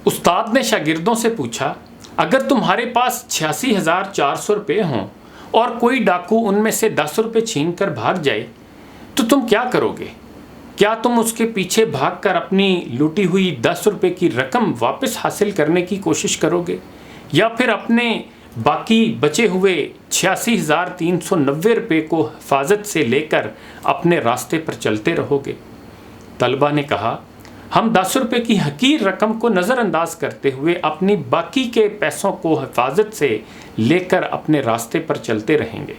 उस्ताद ने शागिर्दों से पूछा, अगर तुम्हारे पास 86,400 रुपये हों और कोई डाकू उनमें से 10 रुपये छीन कर भाग जाए तो तुम क्या करोगे? क्या तुम उसके पीछे भागकर अपनी लूटी हुई 10 रुपये की रकम वापस हासिल करने की कोशिश करोगे, या फिर अपने बाकी बचे हुए 86,390 रुपये को हिफाजत से लेकर अपने रास्ते पर चलते रहोगे? तलबा ने कहा, हम 10 रुपये की हकीर रकम को नज़रअंदाज करते हुए अपनी बाकी के पैसों को हिफाजत से लेकर अपने रास्ते पर चलते रहेंगे।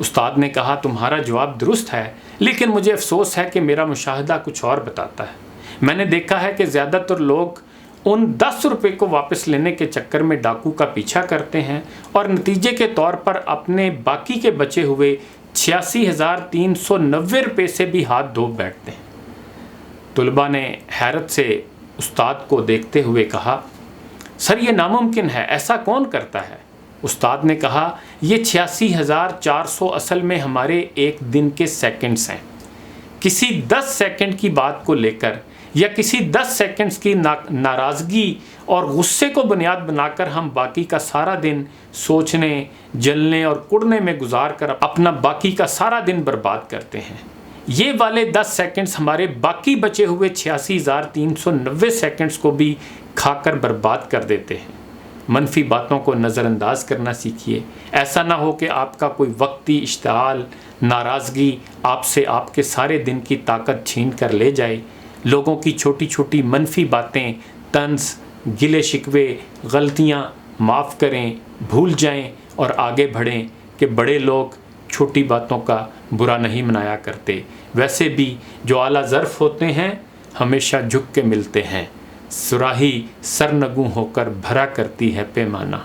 उस्ताद ने कहा, तुम्हारा जवाब दुरुस्त है, लेकिन मुझे अफसोस है कि मेरा मुशाहिदा कुछ और बताता है। मैंने देखा है कि ज़्यादातर लोग उन 10 रुपये को वापस लेने के चक्कर में डाकू का पीछा करते हैं और नतीजे के तौर पर अपने बाकी के बचे हुए 86,390 रुपये से भी हाथ धो बैठते हैं। तलबा ने हैरत से उस्ताद को देखते हुए कहा, सर ये नामुमकिन है, ऐसा कौन करता है? उस्ताद ने कहा, ये 86,400 असल में हमारे एक दिन के सेकंड्स हैं। किसी 10 सेकंड की बात को लेकर या किसी 10 सेकंड्स की नाराज़गी और गुस्से को बुनियाद बनाकर हम बाकी का सारा दिन सोचने, जलने और कुड़ने में गुजार कर अपना बाकी का सारा दिन बर्बाद करते हैं। ये वाले 10 सेकंड्स हमारे बाकी बचे हुए 86,390 सेकंड्स को भी खाकर बर्बाद कर देते हैं। मनफी बातों को नज़रअंदाज करना सीखिए। ऐसा ना हो कि आपका कोई वक्ती इश्तिहाल, नाराज़गी आपसे आपके सारे दिन की ताकत छीन कर ले जाए। लोगों की छोटी छोटी मनफी बातें, तंज, गिले शिकवे, गलतियाँ माफ़ करें, भूल जाएं और आगे बढ़ें कि बड़े लोग छोटी बातों का बुरा नहीं मनाया करते। वैसे भी जो आला ज़र्फ़ होते हैं हमेशा झुक के मिलते हैं। सुराही सरनगू होकर भरा करती है पैमाना।